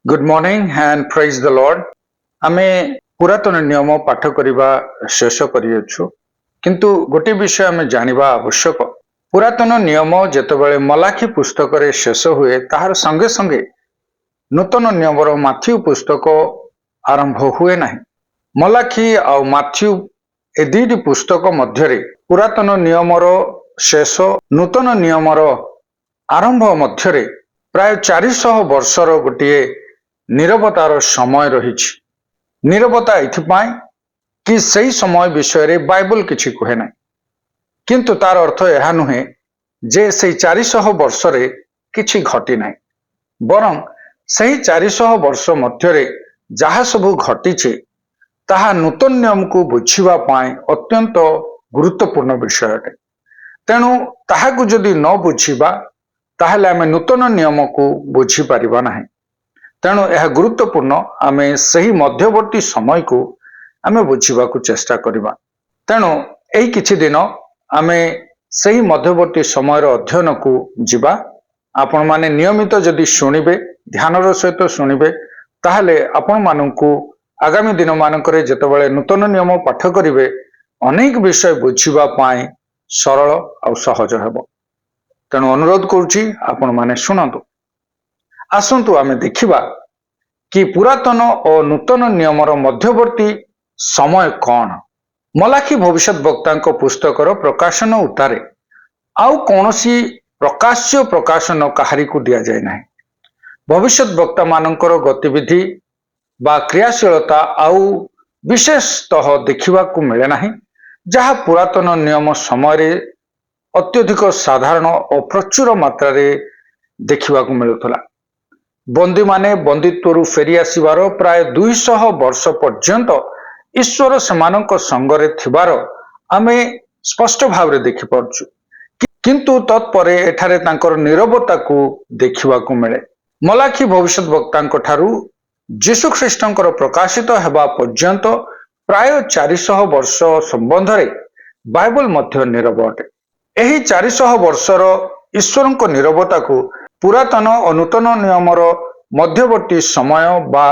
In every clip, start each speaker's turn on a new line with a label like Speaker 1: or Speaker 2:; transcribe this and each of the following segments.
Speaker 1: Good morning and praise the Lord. आमे पुरातन नियम पाठ करबा शेष करियछु, किंतु गोटे विषय आमे जानिबा आवश्यक। पुरातन नियम जेतेबेले मलाखी पुस्तक रे शेष हुए ताहार संगे संगे नूतन नियम रो माथ्यू पुस्तक आरंभ हुए नाही। मलाखी आ माथ्यू ए दुईटी पुस्तक मध्य रे पुरातन नियम रो शेष नूतन नियम रो आरंभ मध्य रे प्राय 400 वर्षर गोटे नीरवतार समय रही। नीरवता एथिपाई कि सही समय विषय रे बाइबल किछि कहे ना, किंतु तार अर्थ यह नुहे जे से 400 वर्ष रे किछि घटी ना, बरं सही 400 वर्ष मध्य रे जहा सबु घटी ताहा नूतन नियम को बुझिबा पाई अत्यंत गुरुत्वपूर्ण विषय अटे। तेणु ताहाकु जदि न बुझिबा ताहले आमे नूतन नियम को बुझी परिबा नाही। तेणु यह गुरुत्वपूर्ण आमे सही मध्यवर्ती समय को आमे बुझिबा को चेष्टा करिबा। तेणु एही किछि दिन आमे सही मध्यवर्ती समय अध्ययन को जिबा। आपण माने नियमित जदि शुणिबे, ध्यानर सहित शुणिबे, ताहले आपण माननकु आगामी दिन मानकरे जेतेबेले नूतन नियम पाठ करिवे अनेक विषय बुझिबा पाई सरल और सहज हेबो। तेणु अनुरोध करूची आपण माने शुणंतु। आसंतु आमे देखिबा कि पुरातन और नूतन नियमर मध्यवर्ती समय कौन। मलाखी भविष्यत वक्ता पुस्तकर प्रकाशन उतारे आउ कौनसी प्रकाश्य प्रकाशन काहारी को दिया जाए ना। भविष्यत वक्ता मानकर गतिविधि बा क्रियाशीलता आउ विशेषतः देखा मिले ना, जहा पुरातन नियम समय अत्यधिक साधारण और प्रचुर मात्रा देखा मिलुला। बंदी माने बंदित्व फेरी आसबार प्राय 200 वर्ष पर्यंत ईश्वर सेमानक संगरे थिबार आमे स्पष्ट भाव रे देखि परछु, किंतु तत्परे एठारे तांकर नीरवता को देखिबा को मिले। मलाखी भविष्यत वक्तांक ठारू यीशु ख्रीष्टंकर प्रकाशित हेबा पर्यंत प्राय 400 वर्ष संबंध रे बाइबल मध्य नीरव अटे। एही 400 वर्षर ईश्वरंक नीरवता को पुरातन और नूतन नियमर मध्यवर्ती समय बा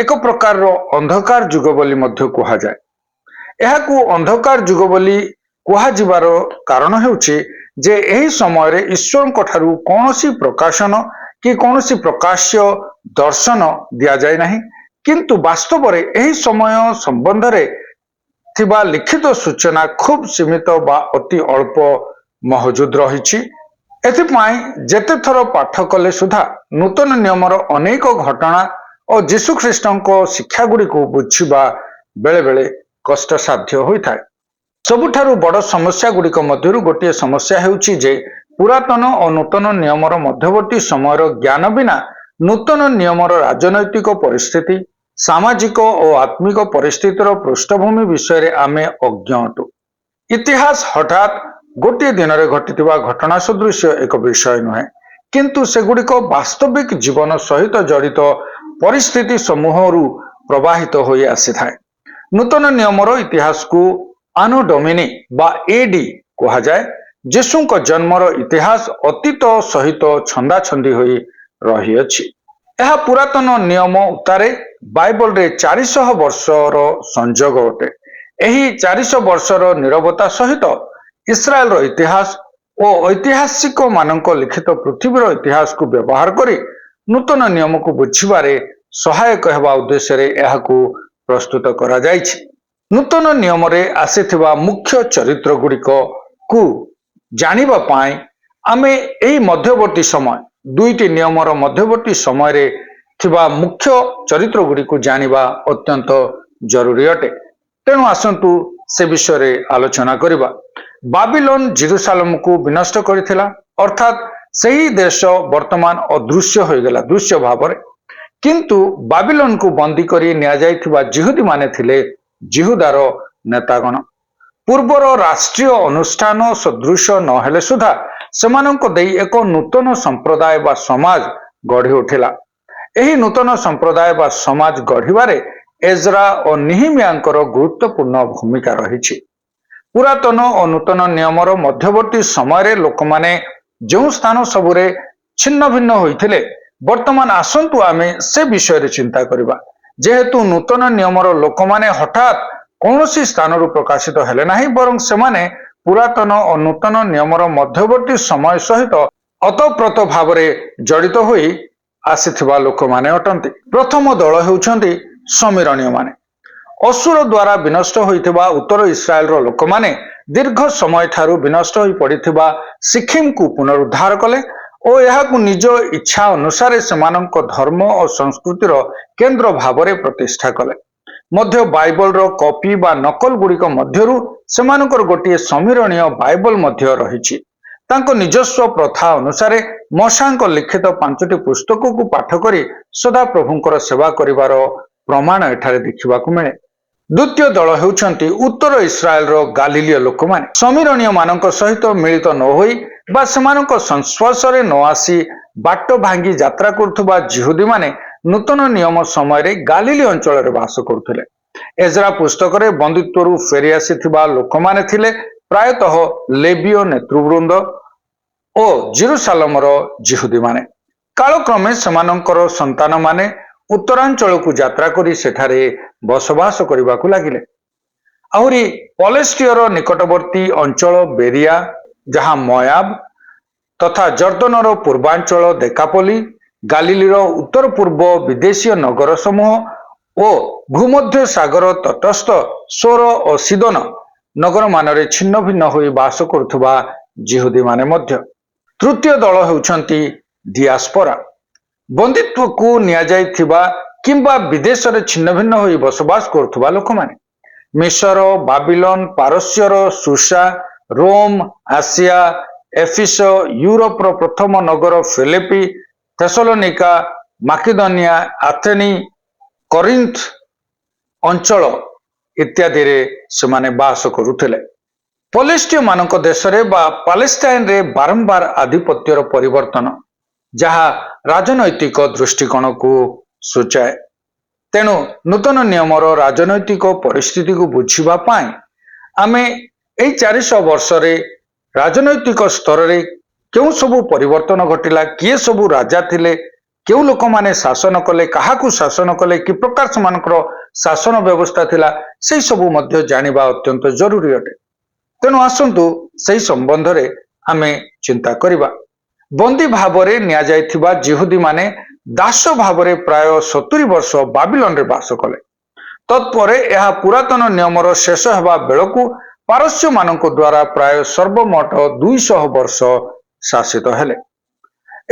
Speaker 1: एक प्रकार अंधकार युग बोली मध्य कहा जाए। यहाकू अंधकार युग बोली कहा जिबार कारण हेउछि जे एही समय रे ईश्वरंक ठारू कोनोसी प्रकाशन कि कोनोसी प्रकाश्य दर्शन दिया जाए नाही, किंतु वास्तव रे एही समय संबंध रे थिबा लिखित सूचना खूब सीमित बा अति अल्प मौजूद रहिछि। एथिपाई जेते थर पाठ कले सुधा नूतन नियमर अनेक घटना और जीशु ख्रीष्टंक शिक्षा गुड़ी को बुझिबा बेले बेले कष्ट साध्य होइथाय। सबुठारु बड़ समस्या गुड़िक मध्यरु गोटे समस्या हेउछि जे पुरातन और नूतन नियमर मध्यवर्ती समयर ज्ञान बिना नूतन नियमर राजनैतिक परिस्थिति, सामाजिक और आत्मिक परिस्थितिर पृष्ठभूमि विषय रे आमे अज्ञ अटु। इतिहास हठात गोटे दिन रे घटिथिबा घटना सदृश एक विषय नुहे, किंतु सेगुड़िक वास्तविक जीवन सहित जड़ित परिस्थिति समूहरु प्रवाहित होई आसीथाय। नूतन नियमर इतिहास को आनो डोमिनी बा एडी कहा जाए। यीशुंक जन्मर इतिहास अतीत सहित छंदा छंदी होई रही अछि। यह पुरातन नियम उतारे बाइबल रे 400 वर्षर संजोग अटे। एही 400 वर्षर नीरवता सहित इस्राएल रो इतिहास और ऐतिहासिक मानक लिखित पृथ्वीर इतिहास को व्यवहार करी नूतन नियम को बुझिबारे सहायक हेबा उद्देश्य रे एहाकू प्रस्तुत करा जायछि। नूतन नियम रे आसीथिबा मुख्य चरित्र गुड़िक को जानिबा पाई आमे एही मध्यवर्ती समय दुईटी नियमर मध्यवर्ती समय रे थिबा मुख्य चरित्र गुड़िक जानिबा अत्यंत जरूरी अटे। तेणु आसंतु से विषय रे आलोचना करिबा। बाबिलोन जेरूशलेम को विनष्ट करिथिला, अर्थात सही देश वर्तमान अदृश्य हो गला दृश्य भाव रे। किंतु बाबिलोन को बंदी करी निया जाइथिबा जिहुदी माने थिले जिहुदार नेतागण। पूर्वर राष्ट्रीय अनुष्ठान सदृश न हेले सुधा सेमानंको देई एक नूतन संप्रदाय बा समाज गढ़ी उठिला। एही नूतन संप्रदाय बा समाज गढ़िबारे एजरा और निहिमियांकर गुरुत्वपूर्ण भूमिका रहिछि। पुरातन और नूतन नियमर मध्यवर्ती समय रे लोक माने जो स्थान सबुरे छिन्न भिन्न होइथिले ବର୍ତ୍ତମାନ ଆସନ୍ତୁ ଆମେ ସେ ବିଷୟରେ ଚିନ୍ତା କରିବା। ଯେହେତୁ ନୂତନ ନିୟମର ଲୋକମାନେ ହଠାତ୍ କୌଣସି ସ୍ଥାନରୁ ପ୍ରକାଶିତ ହେଲେ ନାହିଁ, ବରଂ ସେମାନେ ପୁରାତନ ଓ ନୂତନ ନିୟମର ମଧ୍ୟବର୍ତ୍ତୀ ସମୟ ସହିତ ଅତପ୍ରତ ଭାବରେ ଜଡ଼ିତ ହୋଇ ଆସିଥିବା ଲୋକମାନେ ଅଟନ୍ତି। ପ୍ରଥମ ଦଳ ହେଉଛନ୍ତି ସମୀରଣୀୟମାନେ। ଅସୁର ଦ୍ୱାରା ବିନଷ୍ଟ ହୋଇଥିବା ଉତ୍ତର ଇସ୍ରାଏଲର ଲୋକମାନେ ଦୀର୍ଘ ସମୟ ଠାରୁ ବିନଷ୍ଟ ହୋଇ ପଡ଼ିଥିବା ସିକିମକୁ ପୁନରୁଦ୍ଧାର କଲେ ଓ ଏହାକୁ ନିଜ ଇଚ୍ଛା ଅନୁସାରେ ସେମାନଙ୍କ ଧର୍ମ ଓ ସଂସ୍କୃତିର କେନ୍ଦ୍ର ଭାବରେ ପ୍ରତିଷ୍ଠା କଲେ। ମଧ୍ୟ ବାଇବଲର କପି ବା ନକଲ ଗୁଡ଼ିକ ମଧ୍ୟରୁ ସେମାନଙ୍କର ଗୋଟିଏ ସମୀରଣୀୟ ବାଇବଲ ମଧ୍ୟ ରହିଛି। ତାଙ୍କ ନିଜସ୍ୱ ପ୍ରଥା ଅନୁସାରେ ମଶାଙ୍କ ଲିଖିତ 5ଟି ପୁସ୍ତକକୁ ପାଠ କରି ସଦାପ୍ରଭୁଙ୍କର ସେବା କରିବାର ପ୍ରମାଣ ଏଠାରେ ଦେଖିବାକୁ ମିଳେ। ଦ୍ୱିତୀୟ ଦଳ ହେଉଛନ୍ତି ଉତ୍ତର ଇସ୍ରାଏଲର ଗାଲିଲୀୟ ଲୋକମାନେ। ସମୀରଣୀୟ ମାନଙ୍କ ସହିତ ମିଳିତ ନ ହୋଇ ବା ସେମାନଙ୍କ ସଂସ୍ପର୍ଶରେ ନ ଆସି ବାଟ ଭାଙ୍ଗି ଯାତ୍ରା କରୁଥିବା ଜିହୁଦୀମାନେ ନୂତନ ନିୟମ ସମୟରେ ଗାଲିଲୀ ଅଞ୍ଚଳରେ ବାସ କରୁଥିଲେ। ଏଜ୍ରା ପୁସ୍ତକରେ ବନ୍ଦିତ୍ୱରୁ ଫେରି ଆସିଥିବା ଲୋକମାନେ ଥିଲେ ପ୍ରାୟତଃ ଲେବୀୟ ନେତୃବୃନ୍ଦ ଓ ଜେରୁସାଲମର ଜିହୁଦୀମାନେ। କାଳକ୍ରମେ ସେମାନଙ୍କର ସନ୍ତାନମାନେ ଉତ୍ତରାଞ୍ଚଳକୁ ଯାତ୍ରା କରି ସେଠାରେ ବସବାସ କରିବାକୁ ଲାଗିଲେ। ଆହୁରି ପଲେଷ୍ଟିୟର ନିକଟବର୍ତ୍ତୀ ଅଞ୍ଚଳ ବେରିଆ, ଯାହା ମୟାବ ତଥା ଜର୍ଦ୍ଦନର ପୂର୍ବାଞ୍ଚଳ ଦେକାପୋଲି, ଗାଲିଲୀର ଉତ୍ତର ପୂର୍ବ ବିଦେଶୀୟ ନଗର ସମୂହ ଓ ଭୂମଧ୍ୟ ସାଗର ତଟସ୍ଥ ସୋର ଓ ସିଦୋନ ନଗରମାନରେ ଛିନ୍ନ ଭିନ୍ନ ହୋଇ ବାସ କରୁଥିବା ଜିହୁଦୀମାନେ ମଧ୍ୟ। ତୃତୀୟ ଦଳ ହେଉଛନ୍ତି ଡିଆସ୍ପୋରା। ବନ୍ଦିତ୍ୱକୁ ନିଆଯାଇଥିବା କିମ୍ବା ବିଦେଶରେ ଛିନ୍ନ ଭିନ୍ନ ହୋଇ ବସବାସ କରୁଥିବା ଲୋକମାନେ। ମିଶର, ବାବିଲନ, ପାରସ୍ୟର ସୁସା, ରୋମ, ଆସିଆ, ଏଫିସ, ୟୁରୋପର ପ୍ରଥମ ନଗର ଫିଲିପି, ଥେସଲୋନିକା, ମାକିଦନିଆ, ଆଥେନି, କରିନ୍ଥ ଅଞ୍ଚଳ ଇତ୍ୟାଦିରେ ସେମାନେ ବାସ କରୁଥିଲେ। ପଲେଷ୍ଟିୟ ମାନଙ୍କ ଦେଶରେ ବା ପାଲେଷ୍ଟାଇନରେ ବାରମ୍ବାର ଆଧିପତ୍ୟର ପରିବର୍ତ୍ତନ, ଯାହା ରାଜନୈତିକ ଦୃଷ୍ଟିକୋଣକୁ ସୂଚାଏ। ତେଣୁ ନୂତନ ନିୟମର ରାଜନୈତିକ ପରିସ୍ଥିତିକୁ ବୁଝିବା ପାଇଁ ଆମେ ଏହି 400 ବର୍ଷରେ ରାଜନୈତିକ ସ୍ତରରେ କେଉଁ ସବୁ ପରିବର୍ତ୍ତନ ଘଟିଲା, କିଏ ସବୁ ରାଜା ଥିଲେ, କେଉଁ ଲୋକମାନେ ଶାସନ କଲେ, କାହାକୁ ଶାସନ କଲେ, କି ପ୍ରକାର ସେମାନଙ୍କର ଶାସନ ବ୍ୟବସ୍ଥା ଥିଲା, ସେହି ସବୁ ମଧ୍ୟ ଜାଣିବା ଅତ୍ୟନ୍ତ ଜରୁରୀ ଅଟେ। ତେଣୁ ଆସନ୍ତୁ ସେହି ସମ୍ବନ୍ଧରେ ଆମେ ଚିନ୍ତା କରିବା। ବନ୍ଦୀ ଭାବରେ ନିଆଯାଇଥିବା ଜିହୁଦୀମାନେ ଦାସ ଭାବରେ ପ୍ରାୟ 70 ବର୍ଷ ବାବିଲନରେ ବାସ କଲେ। ତତ୍ପରେ ଏହା ପୁରାତନ ନିୟମର ଶେଷ ହେବା ବେଳକୁ ପାରସ୍ୟମାନଙ୍କ ଦ୍ୱାରା ପ୍ରାୟ ସର୍ବମୋଟ 200 ବର୍ଷ ଶାସିତ ହେଲେ।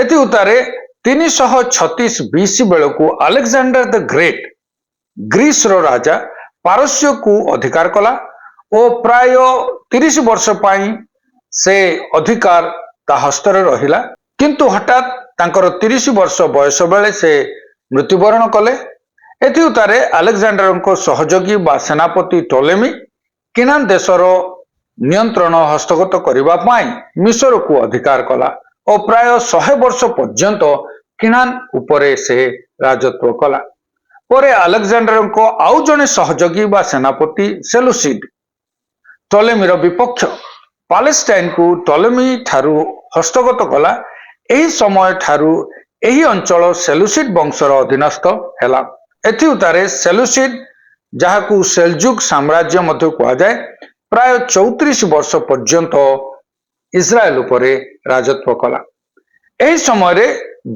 Speaker 1: ଏଥିଉତ୍ତାରେ 336 ବିସି ବେଳକୁ ଆଲେକ୍ସାଣ୍ଡର ଦ ଗ୍ରେଟ୍, ଗ୍ରୀସର ରାଜା, ପାରସ୍ୟକୁ ଅଧିକାର କଲା ଓ ପ୍ରାୟ 30 ବର୍ଷ ପାଇଁ ସେ ଅଧିକାର ତା ହସ୍ତରେ ରହିଲା। କିନ୍ତୁ ହଠାତ୍ ତାଙ୍କର 30 ବର୍ଷ ବୟସ ବେଳେ ସେ ମୃତ୍ୟୁବରଣ କଲେ। ଏଥିଉତ୍ତାରେ ଆଲେକ୍ସାଣ୍ଡରଙ୍କ ସହଯୋଗୀ ବା ସେନାପତି ଟୋଲେମି କିନାନ ଦେଶର ନିୟନ୍ତ୍ରଣ ହସ୍ତଗତ କରିବା ପାଇଁ ମିଶରକୁ ଅଧିକାର କଲା ଓ ପ୍ରାୟ 100 ବର୍ଷ ପର୍ଯ୍ୟନ୍ତ କିନାନ ଉପରେ ସେ ରାଜତ୍ୱ କଲା। ପରେ ଆଲେକ୍ସାଣ୍ଡରଙ୍କ ଆଉ ଜଣେ ସହଯୋଗୀ ବା ସେନାପତି ସେଲୁସିଡ୍, ଟୋଲେମିର ବିପକ୍ଷ, ପାଲେଷ୍ଟାଇନକୁ ଟୋଲେମି ଠାରୁ ହସ୍ତଗତ କଲା। ଏହି ସମୟ ଠାରୁ ଏହି ଅଞ୍ଚଳ ସେଲୁସିଡ୍ ବଂଶର ଅଧୀନସ୍ଥ ହେଲା। ଏଥିଉତ୍ତାରେ ସେଲୁସିଡ୍, ଯାହାକୁ ସେଲଜୁକ ସାମ୍ରାଜ୍ୟ ମଧ୍ୟ କୁହାଯାଏ, ପ୍ରାୟ 34 ବର୍ଷ ପର୍ଯ୍ୟନ୍ତ ଇସ୍ରାଏଲ ଉପରେ ରାଜତ୍ୱ କଲା। ଏହି ସମୟରେ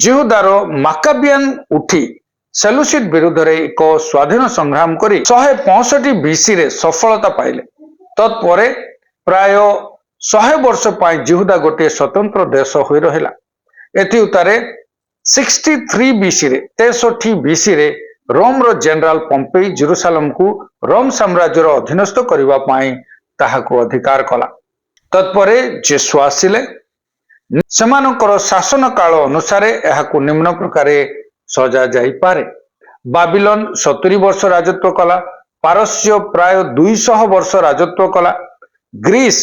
Speaker 1: ଜିହୁଦାର ମାକାବିଆନ ଉଠି ସେଲୁସିଡ୍ ବିରୁଦ୍ଧରେ ଏକ ସ୍ୱାଧୀନ ସଂଗ୍ରାମ କରି 165 ବିସିରେ ସଫଳତା ପାଇଲେ। ତତ୍ପରେ ପ୍ରାୟ 100 ବର୍ଷ ପାଇଁ ଜିହୁଦା ଗୋଟିଏ ସ୍ୱତନ୍ତ୍ର ଦେଶ ହୋଇ ରହିଲା। ଏଥିଉତ୍ତାରେ 63 ବିସିରେ 63 ବିସିରେ ରୋମର ଜେନେରାଲ ପମ୍ପେଇ ଜେରୁସାଲମକୁ ରୋମ ସାମ୍ରାଜ୍ୟର ଅଧୀନସ୍ଥ କରିବା ପାଇଁ ତାହାକୁ ଅଧିକାର କଲା। ତତ୍ପରେ ଯୀଶୁ ଆସିଲେ। ସେମାନଙ୍କର ଶାସନ କାଳ ଅନୁସାରେ ଏହାକୁ ନିମ୍ନ ପ୍ରକାରେ ସଜା ଯାଇପାରେ। ବାବିଲନ 70 ବର୍ଷ ରାଜତ୍ୱ କଲା। ପାରସ୍ୟ ପ୍ରାୟ 200 ବର୍ଷ ରାଜତ୍ୱ କଲା। ଗ୍ରୀସ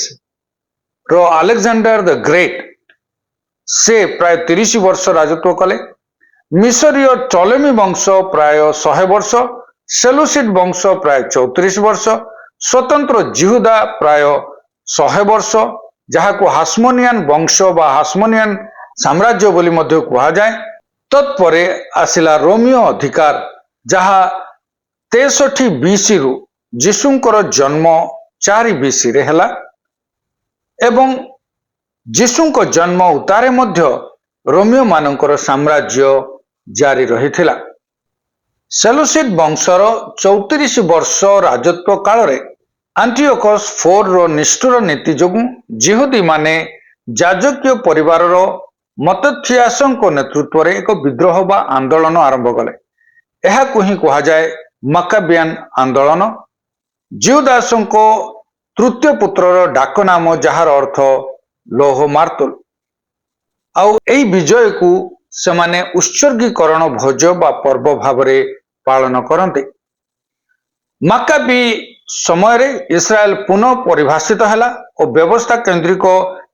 Speaker 1: ର ଆଲେକ୍ସାଣ୍ଡର ଦ ଗ୍ରେଟ୍, ସେ ପ୍ରାୟ 30 ବର୍ଷ ରାଜତ୍ୱ କଲେ। ମିଶରୀୟ ଟୋଲେମି ବଂଶ ପ୍ରାୟ 100 ବର୍ଷ, ସେଲୁସିଡ୍ ବଂଶ ପ୍ରାୟ 34 ବର୍ଷ, ସ୍ୱତନ୍ତ୍ର ଜିହୁଦା ପ୍ରାୟ 100 ବର୍ଷ, ଯାହାକୁ ହାସମୋନିଆନ ବଂଶ ବା ହାସମୋନିଆନ ସାମ୍ରାଜ୍ୟ ବୋଲି ମଧ୍ୟ କୁହାଯାଏ, तत्परे आसिला रोमियो अधिकार जहा 63 बीसी रु जीशुंकर जन्म 4 बीसी रे हला एवं जीशुंक जन्म उतारे मध्य रोमियो मानकर साम्राज्य जारी रहिथिला। सेलुसिड वंशर 34 वर्ष राजत्व काल रे आंटियोकस 4 रो निष्ठुर नीति जोगु जिहुदी माने जाजकीय परिवार रो मतथियासंक नेतृत्व रे एक विद्रोह बा आंदोलन आरंभ कले। यह ही कहा जाए मकाबियान आंदोलन। जिहुदासंको तृतीय पुत्रर डाक नाम जार अर्थ लोह मार्तुल। आउ एई विजय को सेमाने उत्सर्गीकरण भोज बा पर्व भाव रे पालन करते। मकाबी समय रे इस्राएल पुनः परिभाषित हैला और व्यवस्था केंद्रिक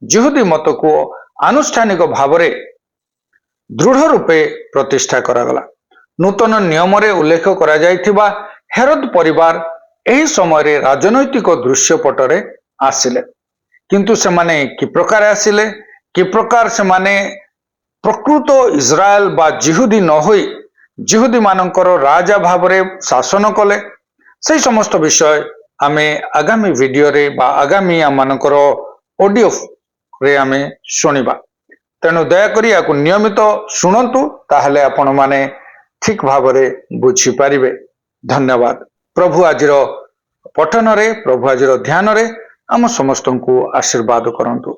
Speaker 1: जिहुदी मत को आनुष्ठानिक भाव रे दृढ़ रूपे प्रतिष्ठा करागला। नूतन नियम रे उल्लेख करा जायथिबा हेरोद परिवार एही समय रे राजनैतिक दृश्यपट रे आसिले, किंतु सेमाने कि प्रकार आसिले, कि प्रकार सेमाने प्रकृत इस्राएल बा जिहुदी न होई जिहुदी मानकर राजा भाव रे शासन कले, से समस्त विषय आमे आगामी वीडियो रे बा आगामी आमानकर ऑडियो रे आमे सुनिबा। तेणु दयाकरी याकु नियमित शुणंतु, ताहले आपण माने ठीक भाव रे बुझी पारिबे। धन्यवाद। प्रभु आजिर पठन रे, प्रभु आजिर ध्यान रे आम समस्त को आशीर्वाद करंतु।